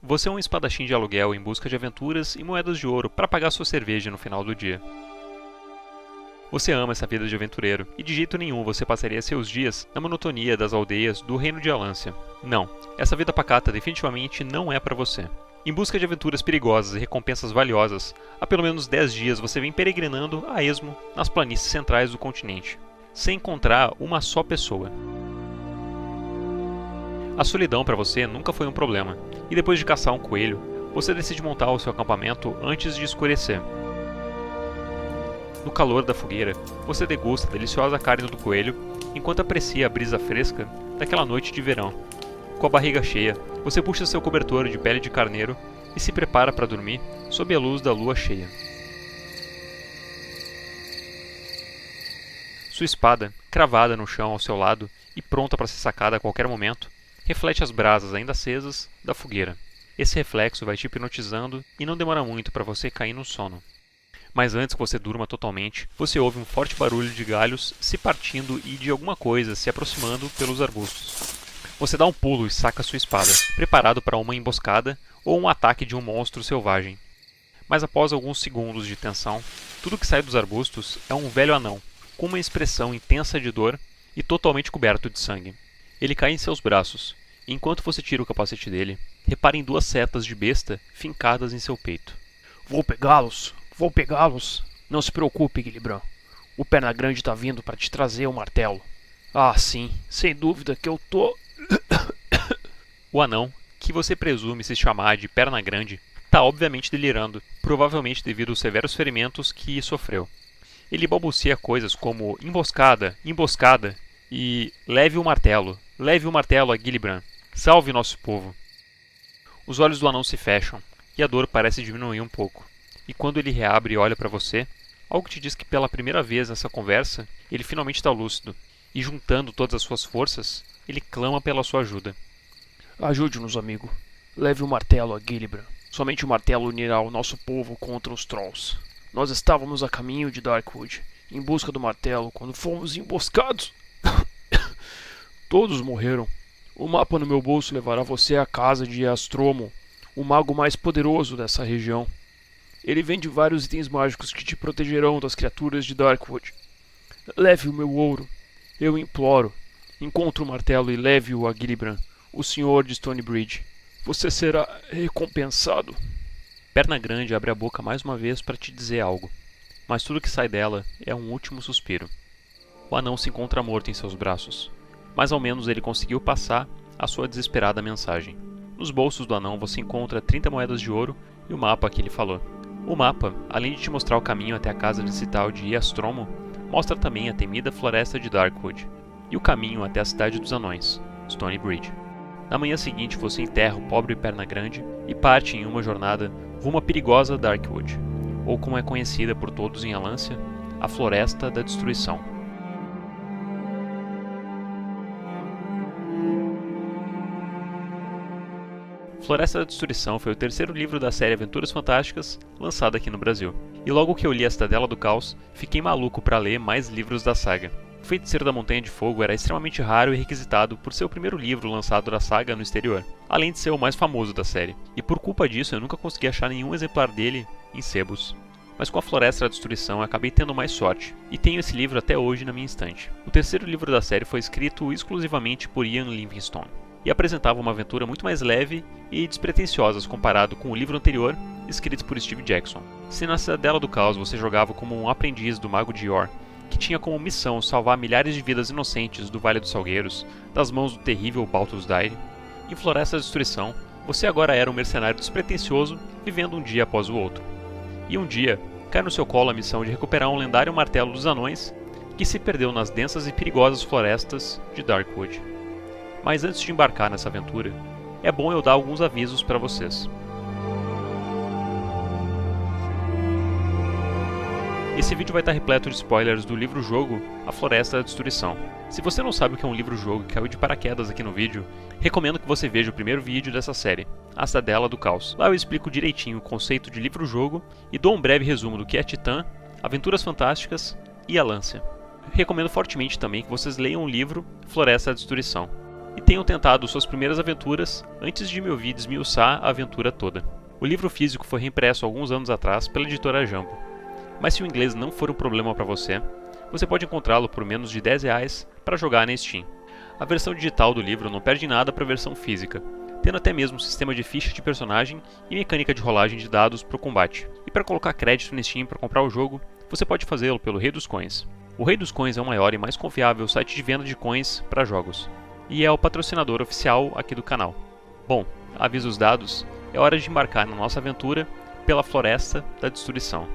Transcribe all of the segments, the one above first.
Você é um espadachim de aluguel em busca de aventuras e moedas de ouro para pagar sua cerveja no final do dia. Você ama essa vida de aventureiro, e de jeito nenhum você passaria seus dias na monotonia das aldeias do reino de Alância. Não, essa vida pacata definitivamente não é para você. Em busca de aventuras perigosas e recompensas valiosas, há pelo menos 10 dias você vem peregrinando a esmo nas planícies centrais do continente, sem encontrar uma só pessoa. A solidão para você nunca foi um problema, e depois de caçar um coelho, você decide montar o seu acampamento antes de escurecer. No calor da fogueira, você degusta a deliciosa carne do coelho enquanto aprecia a brisa fresca daquela noite de verão. Com a barriga cheia, você puxa seu cobertor de pele de carneiro e se prepara para dormir sob a luz da lua cheia. Sua espada, cravada no chão ao seu lado e pronta para ser sacada a qualquer momento, reflete as brasas ainda acesas da fogueira. Esse reflexo vai te hipnotizando e não demora muito para você cair no sono. Mas antes que você durma totalmente, você ouve um forte barulho de galhos se partindo e de alguma coisa se aproximando pelos arbustos. Você dá um pulo e saca sua espada, preparado para uma emboscada ou um ataque de um monstro selvagem. Mas após alguns segundos de tensão, tudo que sai dos arbustos é um velho anão, com uma expressão intensa de dor e totalmente coberto de sangue. Ele cai em seus braços, e enquanto você tira o capacete dele, repara em 2 setas de besta fincadas em seu peito. Vou pegá-los! Vou pegá-los! Não se preocupe, Guilibran. O Perna Grande está vindo para te trazer o martelo. Ah, sim, sem dúvida que eu tô... O anão, que você presume se chamar de Perna Grande, está obviamente delirando, provavelmente devido aos severos ferimentos que sofreu. Ele balbucia coisas como emboscada, emboscada e leve o martelo a Guilibran, salve nosso povo. Os olhos do anão se fecham e a dor parece diminuir um pouco. E quando ele reabre e olha para você, algo te diz que pela primeira vez nessa conversa, ele finalmente está lúcido, e juntando todas as suas forças, ele clama pela sua ajuda. Ajude-nos, amigo. Leve o martelo a Guilibran. Somente o martelo unirá o nosso povo contra os Trolls. Nós estávamos a caminho de Darkwood, em busca do martelo, quando fomos emboscados. Todos morreram. O mapa no meu bolso levará você à casa de Astromo, o mago mais poderoso dessa região. Ele vende vários itens mágicos que te protegerão das criaturas de Darkwood. Leve o meu ouro. Eu imploro. Encontre o martelo e leve-o a Guilibran, o senhor de Stonebridge. Você será recompensado. Perna Grande abre a boca mais uma vez para te dizer algo, mas tudo que sai dela é um último suspiro. O anão se encontra morto em seus braços, mas ao menos ele conseguiu passar a sua desesperada mensagem. Nos bolsos do anão você encontra 30 moedas de ouro e o mapa que ele falou. O mapa, além de te mostrar o caminho até a casa distrital de Iastromo, mostra também a temida floresta de Darkwood e o caminho até a cidade dos anões, Stonebridge. Na manhã seguinte você enterra o pobre Perna Grande e parte em uma jornada rumo à perigosa Darkwood, ou como é conhecida por todos em Alância, a Floresta da Destruição. Floresta da Destruição foi o 3º livro da série Aventuras Fantásticas lançado aqui no Brasil. E logo que eu li A Cidadela do Caos, fiquei maluco para ler mais livros da saga. O Feiticeiro da Montanha de Fogo era extremamente raro e requisitado por ser o primeiro livro lançado da saga no exterior, além de ser o mais famoso da série. E por culpa disso eu nunca consegui achar nenhum exemplar dele em sebos. Mas com a Floresta da Destruição eu acabei tendo mais sorte, e tenho esse livro até hoje na minha estante. O 3º livro da série foi escrito exclusivamente por Ian Livingstone, e apresentava uma aventura muito mais leve e despretensiosa comparado com o livro anterior, escrito por Steve Jackson. Se na Cidadela do Caos você jogava como um aprendiz do Mago de Yor, que tinha como missão salvar milhares de vidas inocentes do Vale dos Salgueiros, das mãos do terrível Balthus Dire, em Floresta da Destruição, você agora era um mercenário despretensioso, vivendo um dia após o outro. E um dia, cai no seu colo a missão de recuperar um lendário martelo dos anões, que se perdeu nas densas e perigosas florestas de Darkwood. Mas antes de embarcar nessa aventura, é bom eu dar alguns avisos para vocês. Esse vídeo vai estar repleto de spoilers do livro-jogo A Floresta da Destruição. Se você não sabe o que é um livro-jogo e caiu de paraquedas aqui no vídeo, recomendo que você veja o primeiro vídeo dessa série, A Cidadela do Caos. Lá eu explico direitinho o conceito de livro-jogo e dou um breve resumo do que é Titã, Aventuras Fantásticas e Alância. Recomendo fortemente também que vocês leiam o livro Floresta da Destruição. e tenham tentado suas primeiras aventuras antes de me ouvir desmiuçar a aventura toda. O livro físico foi reimpresso alguns anos atrás pela editora Jumbo, mas se o inglês não for um problema para você, você pode encontrá-lo por menos de R$ 10 para jogar na Steam. A versão digital do livro não perde nada para a versão física, tendo até mesmo um sistema de ficha de personagem e mecânica de rolagem de dados para o combate. E para colocar crédito no Steam para comprar o jogo, você pode fazê-lo pelo Rei dos Coins. O Rei dos Coins é o maior e mais confiável site de venda de coins para jogos, e é o patrocinador oficial aqui do canal. Bom, avisos dados, é hora de embarcar na nossa aventura pela Floresta da Destruição.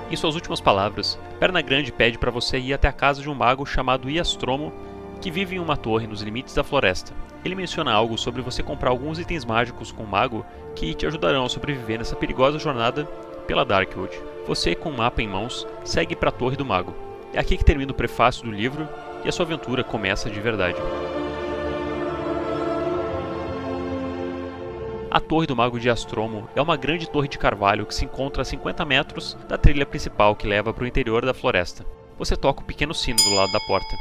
Em suas últimas palavras, Perna Grande pede para você ir até a casa de um mago chamado Iastromo, que vive em uma torre nos limites da floresta. Ele menciona algo sobre você comprar alguns itens mágicos com o mago que te ajudarão a sobreviver nessa perigosa jornada pela Darkwood. Você, com o mapa em mãos, segue para a torre do mago. É aqui que termina o prefácio do livro e a sua aventura começa de verdade. A Torre do Mago de Astromo é uma grande torre de carvalho que se encontra a 50 metros da trilha principal que leva para o interior da floresta. Você toca o pequeno sino do lado da porta,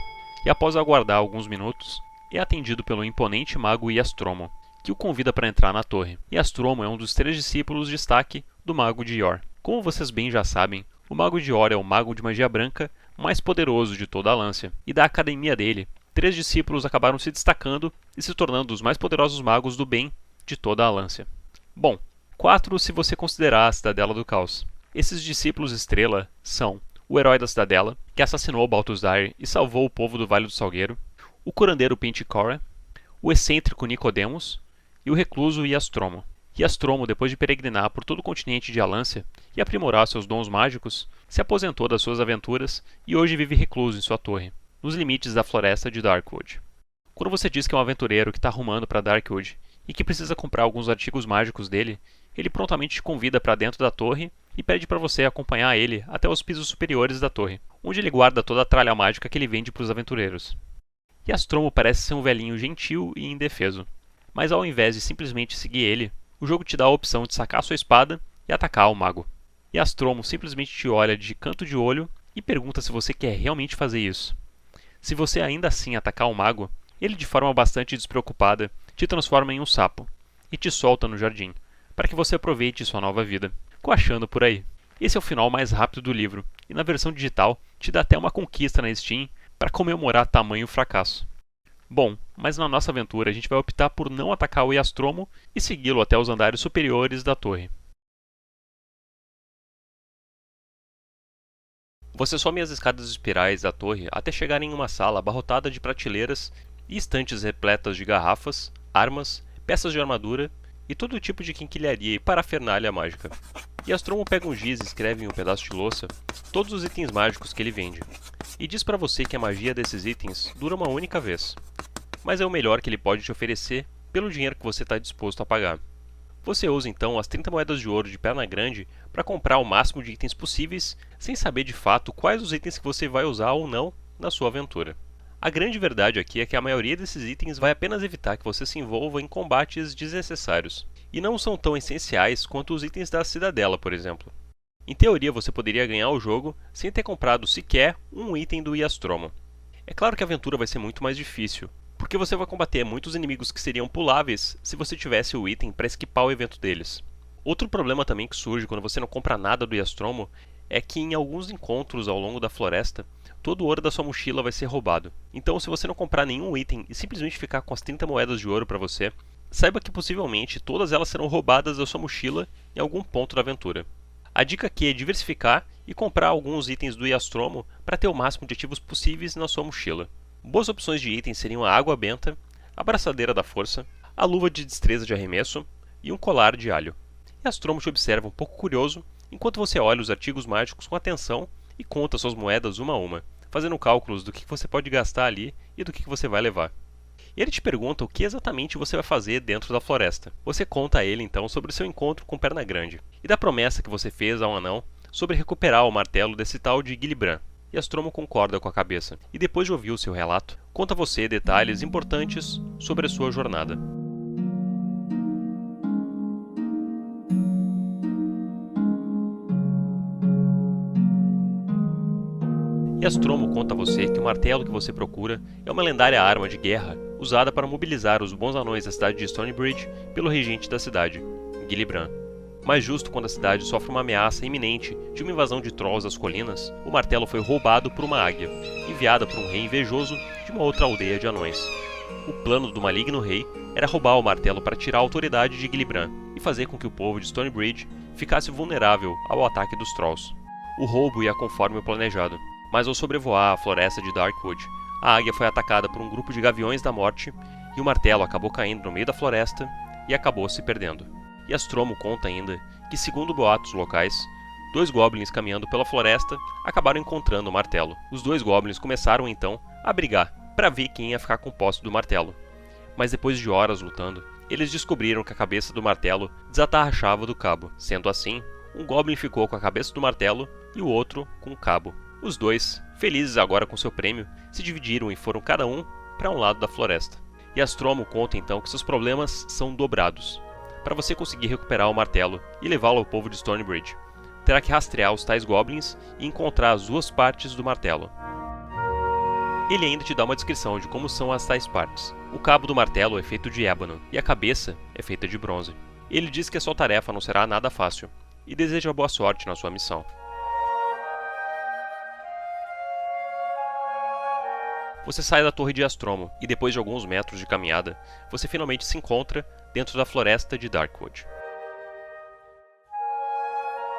e após aguardar alguns minutos, é atendido pelo imponente mago Iastromo, que o convida para entrar na torre. Iastromo é um dos 3 discípulos de destaque do Mago de Yor. Como vocês bem já sabem, o Mago de Yor é o mago de magia branca mais poderoso de toda a Lância, e da academia dele, 3 discípulos acabaram se destacando e se tornando os mais poderosos magos do bem de toda a Lância. Bom, 4 se você considerar a Cidadela do Caos. Esses discípulos estrela são o herói da Cidadela, que assassinou Balthusar e salvou o povo do Vale do Salgueiro, o curandeiro Penticora, o excêntrico Nicodemos e o recluso Iastromo. Iastromo, depois de peregrinar por todo o continente de Alância e aprimorar seus dons mágicos, se aposentou das suas aventuras e hoje vive recluso em sua torre, nos limites da floresta de Darkwood. Quando você diz que é um aventureiro que está rumando para Darkwood e que precisa comprar alguns artigos mágicos dele, ele prontamente te convida para dentro da torre e pede para você acompanhar ele até os pisos superiores da torre, onde ele guarda toda a tralha mágica que ele vende para os aventureiros. Iastromo parece ser um velhinho gentil e indefeso, mas ao invés de simplesmente seguir ele, o jogo te dá a opção de sacar sua espada e atacar o mago. Iastromo simplesmente te olha de canto de olho e pergunta se você quer realmente fazer isso. Se você ainda assim atacar o mago, ele de forma bastante despreocupada te transforma em um sapo e te solta no jardim, para que você aproveite sua nova vida, coachando por aí. Esse é o final mais rápido do livro, e na versão digital te dá até uma conquista na Steam para comemorar tamanho fracasso. Bom, mas na nossa aventura a gente vai optar por não atacar o Iastromo e segui-lo até os andares superiores da torre. Você some as escadas espirais da torre até chegar em uma sala abarrotada de prateleiras e estantes repletas de garrafas, armas, peças de armadura e todo tipo de quinquilharia e parafernália mágica. Iastromo pega um giz e escreve em um pedaço de louça todos os itens mágicos que ele vende, e diz para você que a magia desses itens dura uma única vez, mas é o melhor que ele pode te oferecer pelo dinheiro que você está disposto a pagar. Você usa então as 30 moedas de ouro de Perna Grande para comprar o máximo de itens possíveis, sem saber de fato quais os itens que você vai usar ou não na sua aventura. A grande verdade aqui é que a maioria desses itens vai apenas evitar que você se envolva em combates desnecessários, e não são tão essenciais quanto os itens da Cidadela, por exemplo. Em teoria, você poderia ganhar o jogo sem ter comprado sequer um item do Iastromo. É claro que a aventura vai ser muito mais difícil, porque você vai combater muitos inimigos que seriam puláveis se você tivesse o item para esquipar o evento deles. Outro problema também que surge quando você não compra nada do Iastromo é que em alguns encontros ao longo da floresta, todo o ouro da sua mochila vai ser roubado. Então, se você não comprar nenhum item e simplesmente ficar com as 30 moedas de ouro para você, saiba que possivelmente todas elas serão roubadas da sua mochila em algum ponto da aventura. A dica aqui é diversificar e comprar alguns itens do Iastromo para ter o máximo de ativos possíveis na sua mochila. Boas opções de itens seriam a água benta, a braçadeira da força, a luva de destreza de arremesso e um colar de alho. Iastromo te observa um pouco curioso enquanto você olha os artigos mágicos com atenção e conta suas moedas uma a uma, fazendo cálculos do que você pode gastar ali e do que você vai levar. Ele te pergunta o que exatamente você vai fazer dentro da floresta. Você conta a ele então sobre o seu encontro com Perna Grande e da promessa que você fez ao anão sobre recuperar o martelo desse tal de Gilibran. Iastromo concorda com a cabeça e depois de ouvir o seu relato, conta a você detalhes importantes sobre a sua jornada. Astromo conta a você que o martelo que você procura é uma lendária arma de guerra usada para mobilizar os bons anões da cidade de Stonebridge pelo regente da cidade, Gillibrand. Mas justo quando a cidade sofre uma ameaça iminente de uma invasão de trolls das colinas, o martelo foi roubado por uma águia, enviada por um rei invejoso de uma outra aldeia de anões. O plano do maligno rei era roubar o martelo para tirar a autoridade de Gillibrand e fazer com que o povo de Stonebridge ficasse vulnerável ao ataque dos trolls. O roubo ia conforme o planejado, mas ao sobrevoar a floresta de Darkwood, a águia foi atacada por um grupo de gaviões da morte e o martelo acabou caindo no meio da floresta e acabou se perdendo. E Astromo conta ainda que, segundo boatos locais, 2 goblins caminhando pela floresta acabaram encontrando o martelo. Os 2 goblins começaram então a brigar para ver quem ia ficar com posse do martelo. Mas depois de horas lutando, eles descobriram que a cabeça do martelo desatarrachava do cabo. Sendo assim, um goblin ficou com a cabeça do martelo e o outro com o cabo. Os 2, felizes agora com seu prêmio, se dividiram e foram cada um para um lado da floresta. E Astromo conta então que seus problemas são dobrados. Para você conseguir recuperar o martelo e levá-lo ao povo de Stonebridge, terá que rastrear os tais goblins e encontrar as 2 partes do martelo. Ele ainda te dá uma descrição de como são as tais partes. O cabo do martelo é feito de ébano e a cabeça é feita de bronze. Ele diz que a sua tarefa não será nada fácil e deseja boa sorte na sua missão. Você sai da torre de Astromo e depois de alguns metros de caminhada, você finalmente se encontra dentro da floresta de Darkwood.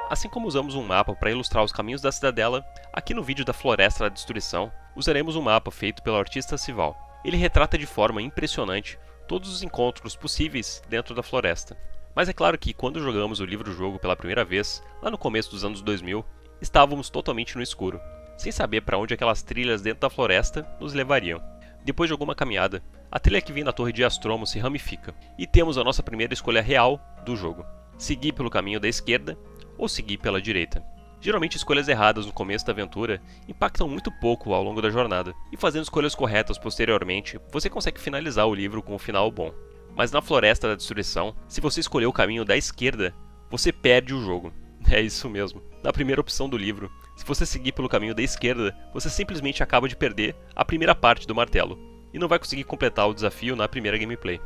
Assim como usamos um mapa para ilustrar os caminhos da cidadela, aqui no vídeo da Floresta da Destruição, usaremos um mapa feito pelo artista Sival. Ele retrata de forma impressionante todos os encontros possíveis dentro da floresta. Mas é claro que quando jogamos o livro-jogo pela primeira vez, lá no começo dos anos 2000, estávamos totalmente no escuro, sem saber para onde aquelas trilhas dentro da floresta nos levariam. Depois de alguma caminhada, a trilha que vem da torre de Astromo se ramifica, e temos a nossa primeira escolha real do jogo: seguir pelo caminho da esquerda ou seguir pela direita. Geralmente escolhas erradas no começo da aventura impactam muito pouco ao longo da jornada, e fazendo escolhas corretas posteriormente, você consegue finalizar o livro com um final bom. Mas na Floresta da Destruição, se você escolher o caminho da esquerda, você perde o jogo. É isso mesmo. Na primeira opção do livro, se você seguir pelo caminho da esquerda, você simplesmente acaba de perder a primeira parte do martelo, e não vai conseguir completar o desafio na primeira gameplay.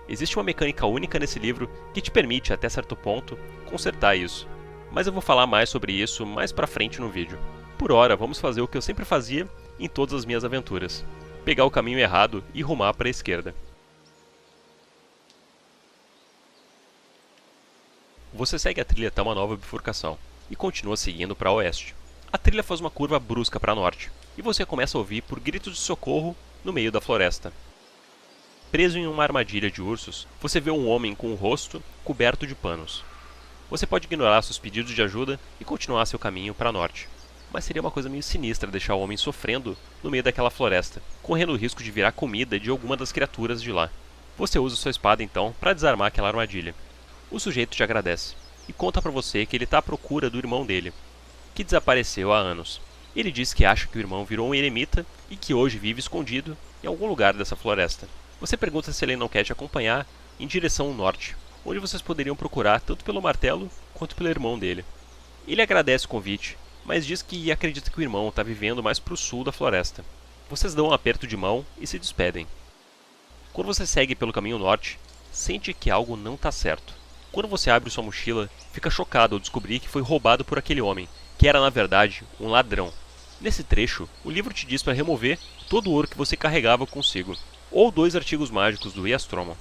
Existe uma mecânica única nesse livro que te permite, até certo ponto, consertar isso. Mas eu vou falar mais sobre isso mais pra frente no vídeo. Por hora, vamos fazer o que eu sempre fazia em todas as minhas aventuras: pegar o caminho errado e rumar para a esquerda. Você segue a trilha até uma nova bifurcação e continua seguindo para oeste. A trilha faz uma curva brusca para norte e você começa a ouvir por gritos de socorro no meio da floresta. Preso em uma armadilha de ursos, você vê um homem com o rosto coberto de panos. Você pode ignorar seus pedidos de ajuda e continuar seu caminho para norte. Mas seria uma coisa meio sinistra deixar o homem sofrendo no meio daquela floresta, correndo o risco de virar comida de alguma das criaturas de lá. Você usa sua espada então para desarmar aquela armadilha. O sujeito te agradece e conta para você que ele está à procura do irmão dele, que desapareceu há anos. Ele diz que acha que o irmão virou um eremita e que hoje vive escondido em algum lugar dessa floresta. Você pergunta se ele não quer te acompanhar em direção ao norte, onde vocês poderiam procurar tanto pelo martelo quanto pelo irmão dele. Ele agradece o convite, mas diz que acredita que o irmão está vivendo mais para o sul da floresta. Vocês dão um aperto de mão e se despedem. Quando você segue pelo caminho norte, sente que algo não está certo. Quando você abre sua mochila, fica chocado ao descobrir que foi roubado por aquele homem, que era na verdade um ladrão. Nesse trecho, o livro te diz para remover todo o ouro que você carregava consigo, ou 2 artigos mágicos do Eastromo.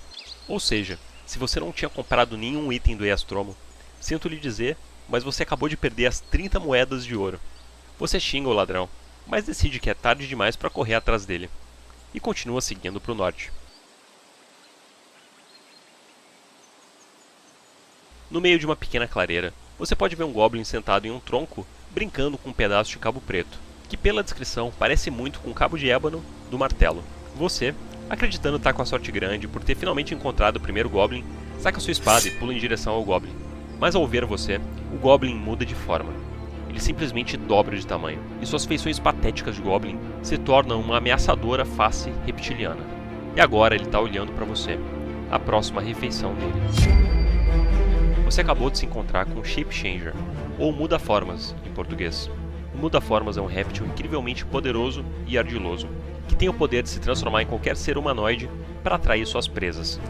Ou seja, se você não tinha comprado nenhum item do Eastromo, sinto lhe dizer, mas você acabou de perder as 30 moedas de ouro. Você xinga o ladrão, mas decide que é tarde demais para correr atrás dele, e continua seguindo para o norte. No meio de uma pequena clareira, você pode ver um goblin sentado em um tronco, brincando com um pedaço de cabo preto, que pela descrição parece muito com o cabo de ébano do martelo. Você, acreditando estar com a sorte grande por ter finalmente encontrado o primeiro goblin, saca sua espada e pula em direção ao goblin. Mas ao ver você, o goblin muda de forma. Ele simplesmente dobra de tamanho, e suas feições patéticas de goblin se tornam uma ameaçadora face reptiliana. E agora ele está olhando para você, a próxima refeição dele. Você acabou de se encontrar com um Shape Changer, ou Muda-Formas em português. O Muda-Formas é um réptil incrivelmente poderoso e ardiloso, que tem o poder de se transformar em qualquer ser humanoide para atrair suas presas,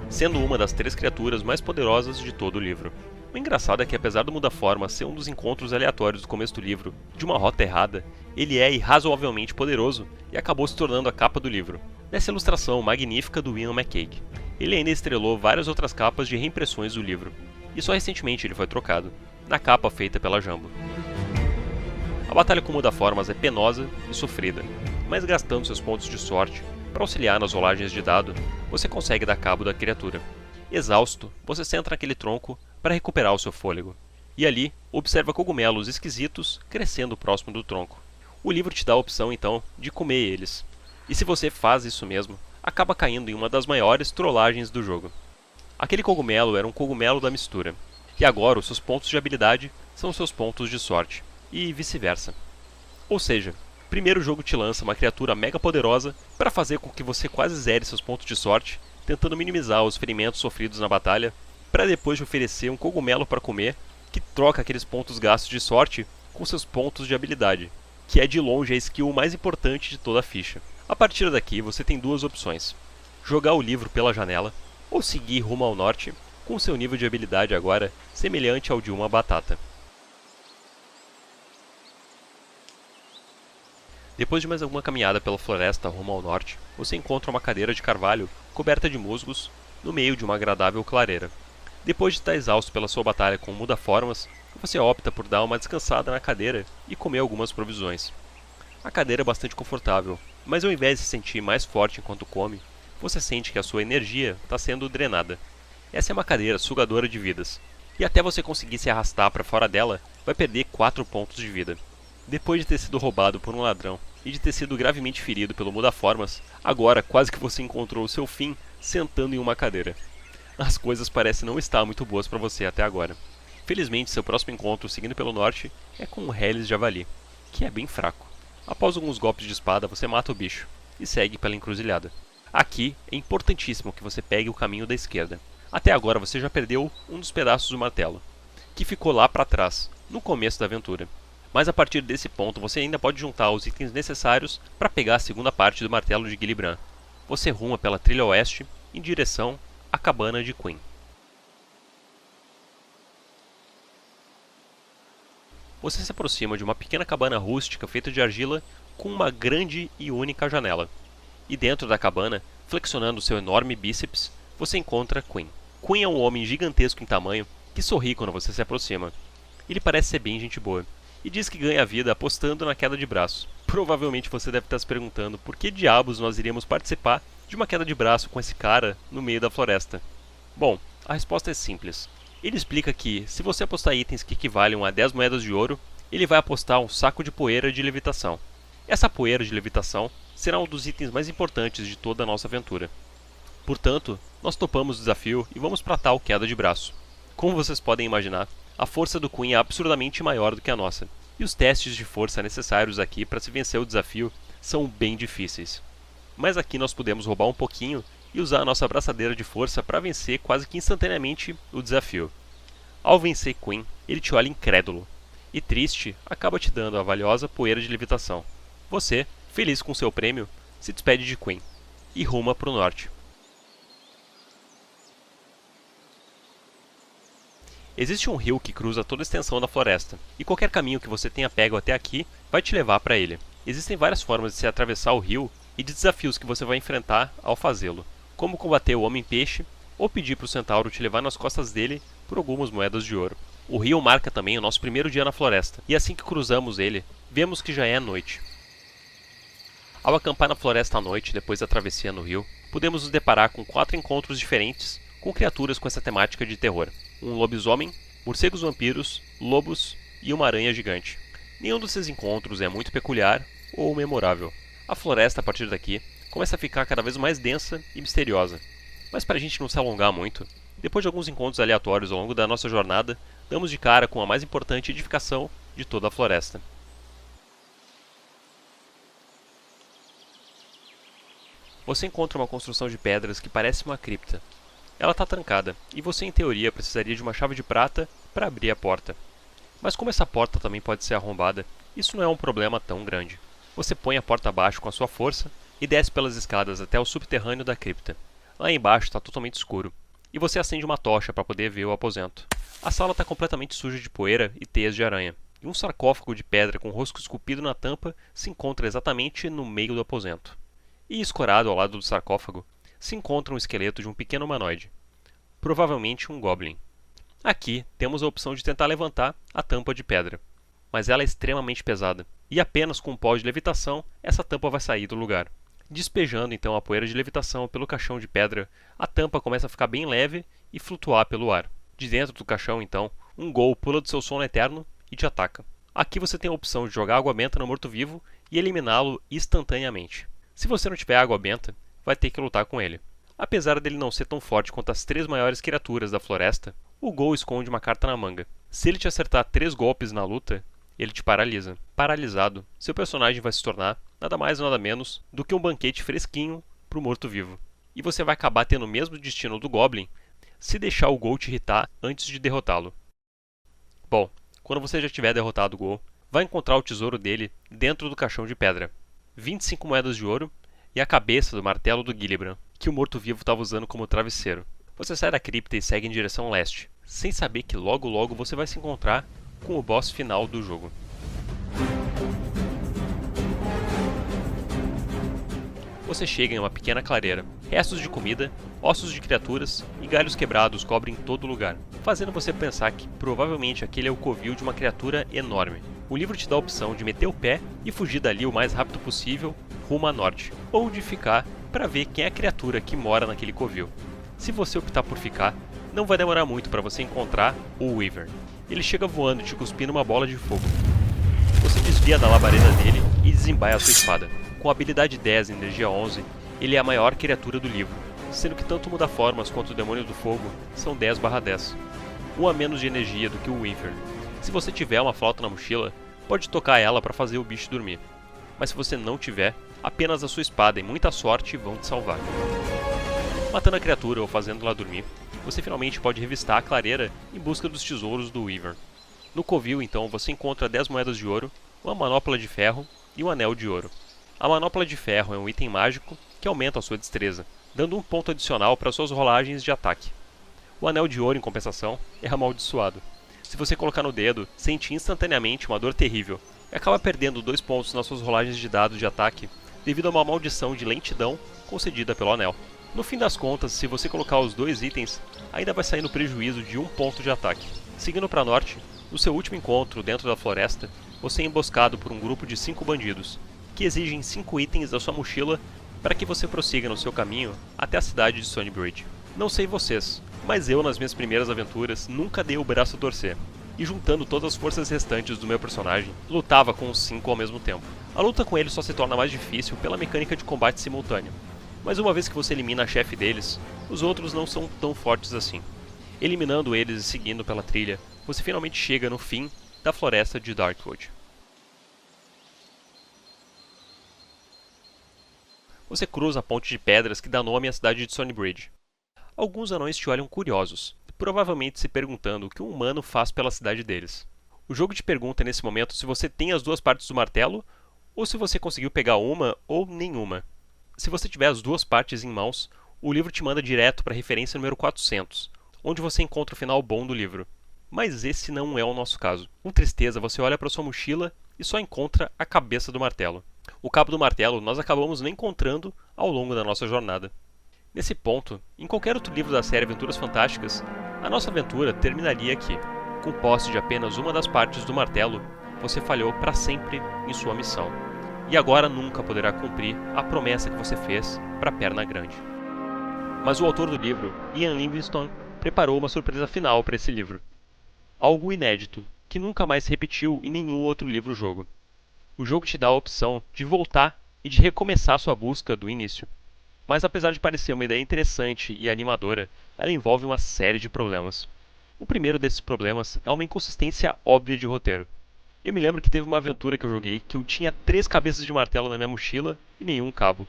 sendo uma das 3 criaturas mais poderosas de todo o livro. O engraçado é que, apesar do Muda-Formas ser um dos encontros aleatórios do começo do livro de uma rota errada, ele é irrazoavelmente poderoso e acabou se tornando a capa do livro. Nessa ilustração magnífica do Ian McCaig, ele ainda estrelou várias outras capas de reimpressões do livro, e só recentemente ele foi trocado, na capa feita pela Jumbo. A batalha com o Muda-Formas é penosa e sofrida, mas gastando seus pontos de sorte para auxiliar nas rolagens de dado, você consegue dar cabo da criatura. Exausto, você senta naquele tronco para recuperar o seu fôlego, e ali observa cogumelos esquisitos crescendo próximo do tronco. O livro te dá a opção então de comer eles, e se você faz isso mesmo, acaba caindo em uma das maiores trollagens do jogo. Aquele cogumelo era um cogumelo da mistura, e agora os seus pontos de habilidade são os seus pontos de sorte, e vice-versa. Ou seja, primeiro o jogo te lança uma criatura mega poderosa para fazer com que você quase zere seus pontos de sorte, tentando minimizar os ferimentos sofridos na batalha, para depois te oferecer um cogumelo para comer, que troca aqueles pontos gastos de sorte com seus pontos de habilidade, que é de longe a skill mais importante de toda a ficha. A partir daqui você tem 2 opções: jogar o livro pela janela, ou seguir rumo ao norte, com seu nível de habilidade agora semelhante ao de uma batata. Depois de mais alguma caminhada pela floresta rumo ao norte, você encontra uma cadeira de carvalho coberta de musgos no meio de uma agradável clareira. Depois de estar exausto pela sua batalha com o Muda-Formas, você opta por dar uma descansada na cadeira e comer algumas provisões. A cadeira é bastante confortável, mas ao invés de se sentir mais forte enquanto come, você sente que a sua energia está sendo drenada. Essa é uma cadeira sugadora de vidas, e até você conseguir se arrastar para fora dela, vai perder 4 pontos de vida. Depois de ter sido roubado por um ladrão e de ter sido gravemente ferido pelo Muda-Formas, agora quase que você encontrou o seu fim sentando em uma cadeira. As coisas parecem não estar muito boas para você até agora. Felizmente, seu próximo encontro seguindo pelo norte é com o Hellis Javali, que é bem fraco. Após alguns golpes de espada, você mata o bicho e segue pela encruzilhada. Aqui é importantíssimo que você pegue o caminho da esquerda. Até agora você já perdeu um dos pedaços do martelo, que ficou lá para trás, no começo da aventura. Mas a partir desse ponto você ainda pode juntar os itens necessários para pegar a segunda parte do martelo de Gillibrand. Você ruma pela trilha oeste em direção à cabana de Quinn. Você se aproxima de uma pequena cabana rústica feita de argila com uma grande e única janela. E dentro da cabana, flexionando seu enorme bíceps, você encontra Quinn. Quinn é um homem gigantesco em tamanho que sorri quando você se aproxima. Ele parece ser bem gente boa e diz que ganha vida apostando na queda de braço. Provavelmente você deve estar se perguntando por que diabos nós iríamos participar de uma queda de braço com esse cara no meio da floresta. Bom, a resposta é simples. Ele explica que, se você apostar itens que equivalem a 10 moedas de ouro, ele vai apostar um saco de poeira de levitação. Essa poeira de levitação será um dos itens mais importantes de toda a nossa aventura. Portanto, nós topamos o desafio e vamos para tal queda de braço. Como vocês podem imaginar, a força do Quinn é absurdamente maior do que a nossa, e os testes de força necessários aqui para se vencer o desafio são bem difíceis. Mas aqui nós podemos roubar um pouquinho e usar a nossa abraçadeira de força para vencer quase que instantaneamente o desafio. Ao vencer Quinn, ele te olha incrédulo, e triste, acaba te dando a valiosa poeira de levitação. Você, feliz com seu prêmio, se despede de Quinn e ruma para o norte. Existe um rio que cruza toda a extensão da floresta, e qualquer caminho que você tenha pego até aqui vai te levar para ele. Existem várias formas de se atravessar o rio e de desafios que você vai enfrentar ao fazê-lo, como combater o Homem-Peixe ou pedir para o Centauro te levar nas costas dele por algumas moedas de ouro. O rio marca também o nosso primeiro dia na floresta, e assim que cruzamos ele, vemos que já é noite. Ao acampar na floresta à noite, depois da travessia no rio, podemos nos deparar com 4 encontros diferentes com criaturas com essa temática de terror. Um lobisomem, morcegos vampiros, lobos e uma aranha gigante. Nenhum desses encontros é muito peculiar ou memorável. A floresta, a partir daqui, começa a ficar cada vez mais densa e misteriosa. Mas para a gente não se alongar muito, depois de alguns encontros aleatórios ao longo da nossa jornada, damos de cara com a mais importante edificação de toda a floresta. Você encontra uma construção de pedras que parece uma cripta. Ela está trancada, e você em teoria precisaria de uma chave de prata para abrir a porta. Mas como essa porta também pode ser arrombada, Isso não é um problema tão grande. Você põe a porta abaixo com a sua força e desce pelas escadas até o subterrâneo da cripta. Lá embaixo está totalmente escuro, e você acende uma tocha para poder ver o aposento. A sala está completamente suja de poeira e teias de aranha, e um sarcófago de pedra com o rosto esculpido na tampa se encontra exatamente no meio do aposento. E escorado ao lado do sarcófago se encontra um esqueleto de um pequeno humanoide, provavelmente um goblin. Aqui temos a opção de tentar levantar a tampa de pedra, mas ela é extremamente pesada, e apenas com um pó de levitação essa tampa vai sair do lugar. Despejando então a poeira de levitação pelo caixão de pedra, a tampa começa a ficar bem leve e flutuar pelo ar. De dentro do caixão, então, um ghoul pula do seu sono eterno e te ataca. Aqui você tem a opção de jogar água benta no morto-vivo e eliminá-lo instantaneamente. Se você não tiver água benta, vai ter que lutar com ele. Apesar dele não ser tão forte quanto as 3 maiores criaturas da floresta, o ghoul esconde uma carta na manga. Se ele te acertar 3 golpes na luta, ele te paralisa. Paralisado, seu personagem vai se tornar nada mais nada menos do que um banquete fresquinho para o morto-vivo. E você vai acabar tendo o mesmo destino do Goblin se deixar o Ghoul te irritar antes de derrotá-lo. Bom, quando você já tiver derrotado o Ghoul, vai encontrar o tesouro dele dentro do caixão de pedra. 25 moedas de ouro e a cabeça do martelo do Gillibrand, que o morto-vivo estava usando como travesseiro. Você sai da cripta e segue em direção leste, sem saber que logo logo você vai se encontrar com o boss final do jogo. Você chega em uma pequena clareira. Restos de comida, ossos de criaturas e galhos quebrados cobrem todo o lugar, fazendo você pensar que provavelmente aquele é o covil de uma criatura enorme. O livro te dá a opção de meter o pé e fugir dali o mais rápido possível rumo a norte, ou de ficar para ver quem é a criatura que mora naquele covil. Se você optar por ficar, não vai demorar muito para você encontrar o Wyvern. Ele chega voando e te cuspindo uma bola de fogo. Você desvia da labareda dele e desembaia a sua espada. Com habilidade 10 e energia 11, ele é a maior criatura do livro, sendo que tanto o Muda-Formas quanto o Demônio do Fogo são 10/10, 1 a menos de energia do que o Wyvern. Se você tiver uma flauta na mochila, pode tocar ela para fazer o bicho dormir, mas se você não tiver, apenas a sua espada e muita sorte vão te salvar. Matando a criatura ou fazendo-la dormir, você finalmente pode revistar a clareira em busca dos tesouros do Wyvern. No covil, então, você encontra 10 moedas de ouro, uma manopla de ferro e um anel de ouro. A manopla de ferro é um item mágico que aumenta a sua destreza, dando um ponto adicional para suas rolagens de ataque. O anel de ouro, em compensação, é amaldiçoado. Se você colocar no dedo, sente instantaneamente uma dor terrível e acaba perdendo 2 pontos nas suas rolagens de dados de ataque devido a uma maldição de lentidão concedida pelo anel. No fim das contas, se você colocar os 2 itens, ainda vai sair no prejuízo de 1 ponto de ataque. Seguindo para norte, no seu último encontro dentro da floresta, você é emboscado por um grupo de 5 bandidos, que exigem 5 itens da sua mochila para que você prossiga no seu caminho até a cidade de Stonybridge. Não sei vocês, mas eu nas minhas primeiras aventuras nunca dei o braço a torcer, e juntando todas as forças restantes do meu personagem, lutava com os 5 ao mesmo tempo. A luta com eles só se torna mais difícil pela mecânica de combate simultâneo, mas uma vez que você elimina a chefe deles, os outros não são tão fortes assim. Eliminando eles e seguindo pela trilha, você finalmente chega no fim da floresta de Darkwood. Você cruza a ponte de pedras que dá nome à cidade de Stonybridge. Alguns anões te olham curiosos, provavelmente se perguntando o que um humano faz pela cidade deles. O jogo te pergunta nesse momento se você tem as 2 partes do martelo, ou se você conseguiu pegar uma ou nenhuma. Se você tiver as 2 partes em mãos, o livro te manda direto para a referência número 400, onde você encontra o final bom do livro. Mas esse não é o nosso caso. Com tristeza, você olha para sua mochila e só encontra a cabeça do martelo. O cabo do martelo nós acabamos não encontrando ao longo da nossa jornada. Nesse ponto, em qualquer outro livro da série Aventuras Fantásticas, a nossa aventura terminaria aqui. Com posse de apenas uma das partes do martelo, você falhou para sempre em sua missão. E agora nunca poderá cumprir a promessa que você fez para a Perna Grande. Mas o autor do livro, Ian Livingstone, preparou uma surpresa final para esse livro. Algo inédito, que nunca mais se repetiu em nenhum outro livro-jogo. O jogo te dá a opção de voltar e de recomeçar sua busca do início. Mas apesar de parecer uma ideia interessante e animadora, ela envolve uma série de problemas. O primeiro desses problemas é uma inconsistência óbvia de roteiro. Eu me lembro que teve uma aventura que eu joguei que eu tinha 3 cabeças de martelo na minha mochila e nenhum cabo.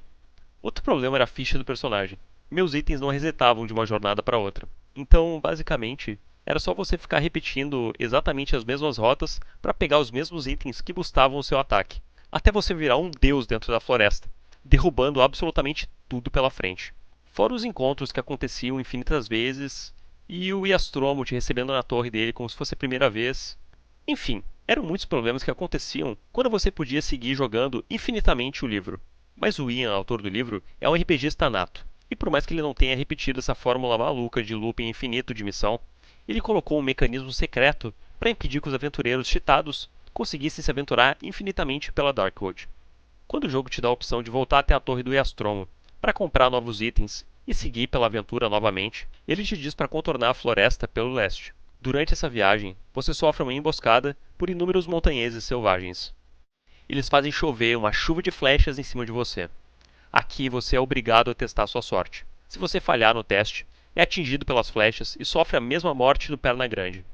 Outro problema era a ficha do personagem. Meus itens não resetavam de uma jornada para outra. Então, basicamente, era só você ficar repetindo exatamente as mesmas rotas para pegar os mesmos itens que bustavam o seu ataque, até você virar um deus dentro da floresta, derrubando absolutamente tudo pela frente. Fora os encontros que aconteciam infinitas vezes, e o Iastromo te recebendo na torre dele como se fosse a primeira vez. Enfim, eram muitos problemas que aconteciam quando você podia seguir jogando infinitamente o livro. Mas o Ian, autor do livro, é um RPGista nato, e por mais que ele não tenha repetido essa fórmula maluca de looping infinito de missão, ele colocou um mecanismo secreto para impedir que os aventureiros cheatados conseguissem se aventurar infinitamente pela Darkwood. Quando o jogo te dá a opção de voltar até a torre do Iastromo para comprar novos itens e seguir pela aventura novamente, ele te diz para contornar a floresta pelo leste. Durante essa viagem, você sofre uma emboscada por inúmeros montanheses selvagens. Eles fazem chover uma chuva de flechas em cima de você. Aqui você é obrigado a testar sua sorte. Se você falhar no teste, é atingido pelas flechas e sofre a mesma morte do Perna Grande.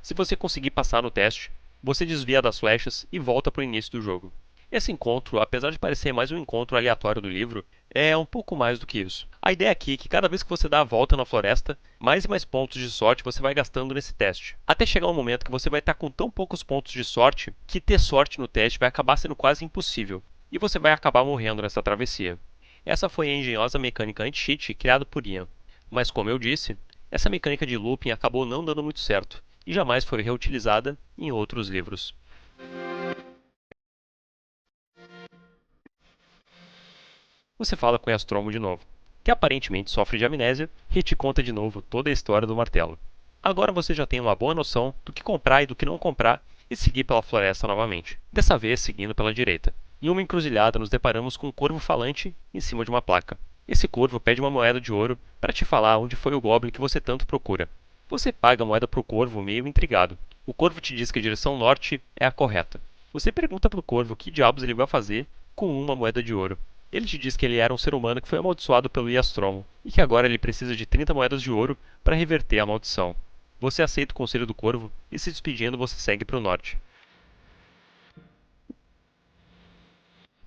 Se você conseguir passar no teste, você desvia das flechas e volta para o início do jogo. Esse encontro, apesar de parecer mais um encontro aleatório do livro, é um pouco mais do que isso. A ideia aqui é que cada vez que você dá a volta na floresta, mais e mais pontos de sorte você vai gastando nesse teste. Até chegar um momento que você vai estar com tão poucos pontos de sorte que ter sorte no teste vai acabar sendo quase impossível, e você vai acabar morrendo nessa travessia. Essa foi a engenhosa mecânica anti-cheat criada por Ian. Mas como eu disse, essa mecânica de looping acabou não dando muito certo, e jamais foi reutilizada em outros livros. Você fala com Iastromo de novo, que aparentemente sofre de amnésia, e te conta de novo toda a história do martelo. Agora você já tem uma boa noção do que comprar e do que não comprar e seguir pela floresta novamente, dessa vez seguindo pela direita. Em uma encruzilhada nos deparamos com um corvo falante em cima de uma placa. Esse corvo pede uma moeda de ouro para te falar onde foi o goblin que você tanto procura. Você paga a moeda para o corvo meio intrigado. O corvo te diz que a direção norte é a correta. Você pergunta para o corvo o que diabos ele vai fazer com uma moeda de ouro. Ele te diz que ele era um ser humano que foi amaldiçoado pelo Iastromo, e que agora ele precisa de 30 moedas de ouro para reverter a maldição. Você aceita o conselho do corvo, e se despedindo você segue para o norte.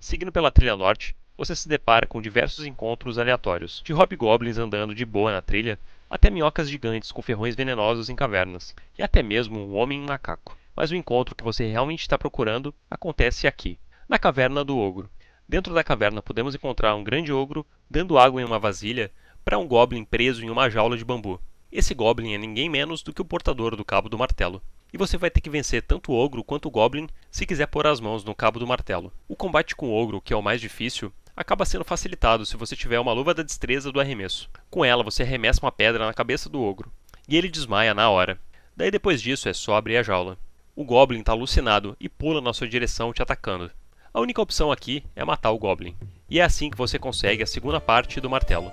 Seguindo pela trilha norte, você se depara com diversos encontros aleatórios, de hobgoblins andando de boa na trilha, até minhocas gigantes com ferrões venenosos em cavernas, e até mesmo um homem macaco. Mas o encontro que você realmente está procurando acontece aqui, na Caverna do Ogro. Dentro da caverna podemos encontrar um grande ogro dando água em uma vasilha para um goblin preso em uma jaula de bambu. Esse goblin é ninguém menos do que o portador do cabo do martelo. E você vai ter que vencer tanto o ogro quanto o goblin se quiser pôr as mãos no cabo do martelo. O combate com o ogro, que é o mais difícil, acaba sendo facilitado se você tiver uma luva da destreza do arremesso. Com ela você arremessa uma pedra na cabeça do ogro, e ele desmaia na hora. Daí depois disso é só abrir a jaula. O goblin está alucinado e pula na sua direção te atacando. A única opção aqui é matar o Goblin, e é assim que você consegue a segunda parte do martelo.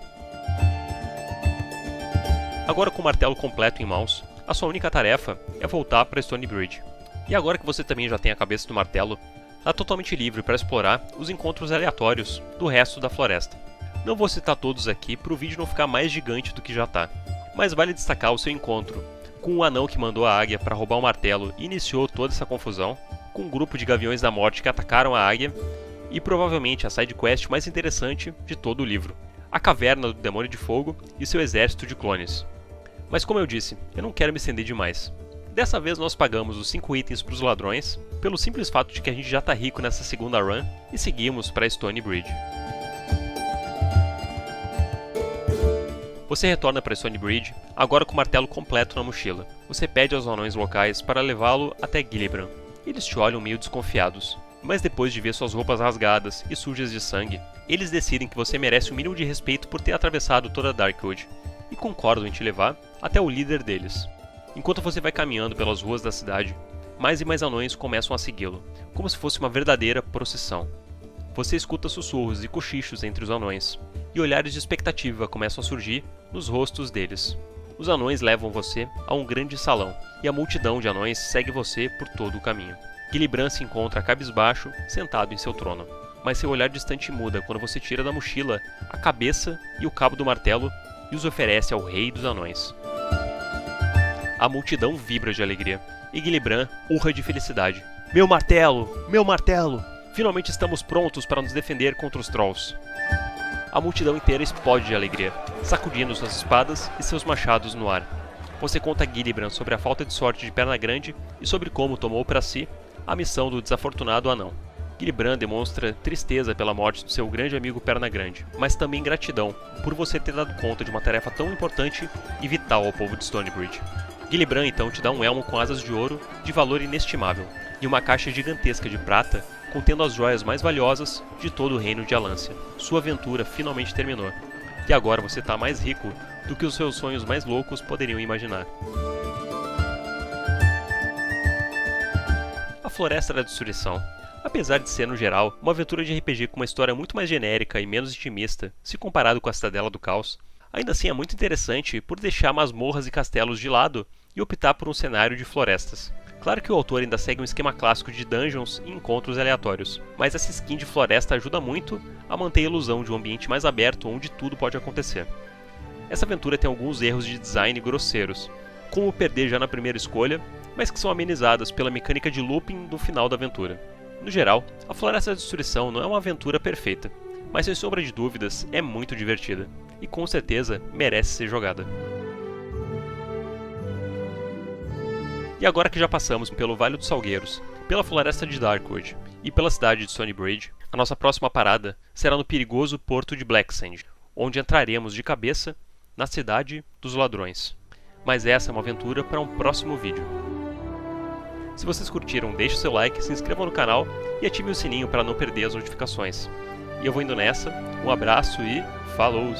Agora com o martelo completo em mãos, a sua única tarefa é voltar para Stonebridge. E agora que você também já tem a cabeça do martelo, está totalmente livre para explorar os encontros aleatórios do resto da floresta. Não vou citar todos aqui para o vídeo não ficar mais gigante do que já está, mas vale destacar o seu encontro com o anão que mandou a águia para roubar o martelo e iniciou toda essa confusão, com um grupo de Gaviões da Morte que atacaram a águia, e provavelmente a sidequest mais interessante de todo o livro, a Caverna do Demônio de Fogo e seu exército de clones. Mas como eu disse, eu não quero me estender demais. Dessa vez nós pagamos os 5 itens para os ladrões, pelo simples fato de que a gente já está rico nessa segunda run, e seguimos para Stonebridge. Você retorna para Stonebridge, agora com o martelo completo na mochila. Você pede aos anões locais para levá-lo até Gillibrand. Eles te olham meio desconfiados, mas depois de ver suas roupas rasgadas e sujas de sangue, eles decidem que você merece o mínimo de respeito por ter atravessado toda a Darkwood, e concordam em te levar até o líder deles. Enquanto você vai caminhando pelas ruas da cidade, mais e mais anões começam a segui-lo, como se fosse uma verdadeira procissão. Você escuta sussurros e cochichos entre os anões, e olhares de expectativa começam a surgir nos rostos deles. Os anões levam você a um grande salão, e a multidão de anões segue você por todo o caminho. Gillibrand se encontra cabisbaixo, sentado em seu trono, mas seu olhar distante muda quando você tira da mochila a cabeça e o cabo do martelo e os oferece ao rei dos anões. A multidão vibra de alegria, e Gillibrand urra de felicidade. Meu martelo! Meu martelo! Finalmente estamos prontos para nos defender contra os Trolls. A multidão inteira explode de alegria, sacudindo suas espadas e seus machados no ar. Você conta a Gillibrand sobre a falta de sorte de Perna Grande e sobre como tomou para si a missão do desafortunado anão. Gillibrand demonstra tristeza pela morte do seu grande amigo Perna Grande, mas também gratidão por você ter dado conta de uma tarefa tão importante e vital ao povo de Stonebridge. Gillibrand então te dá um elmo com asas de ouro de valor inestimável e uma caixa gigantesca de prata contendo as joias mais valiosas de todo o reino de Alância. Sua aventura finalmente terminou, e agora você está mais rico do que os seus sonhos mais loucos poderiam imaginar. A Floresta da Destruição. Apesar de ser, no geral, uma aventura de RPG com uma história muito mais genérica e menos intimista, se comparado com a Cidadela do Caos, ainda assim é muito interessante por deixar masmorras e castelos de lado e optar por um cenário de florestas. Claro que o autor ainda segue um esquema clássico de dungeons e encontros aleatórios, mas essa skin de floresta ajuda muito a manter a ilusão de um ambiente mais aberto onde tudo pode acontecer. Essa aventura tem alguns erros de design grosseiros, como perder já na primeira escolha, mas que são amenizadas pela mecânica de looping do final da aventura. No geral, a Floresta da Destruição não é uma aventura perfeita, mas sem sombra de dúvidas é muito divertida, e com certeza merece ser jogada. E agora que já passamos pelo Vale dos Salgueiros, pela Floresta de Darkwood e pela cidade de Stonebridge, a nossa próxima parada será no perigoso porto de Blacksand, onde entraremos de cabeça na cidade dos ladrões. Mas essa é uma aventura para um próximo vídeo. Se vocês curtiram, deixe o seu like, se inscrevam no canal e ative o sininho para não perder as notificações. E eu vou indo nessa, um abraço e falou!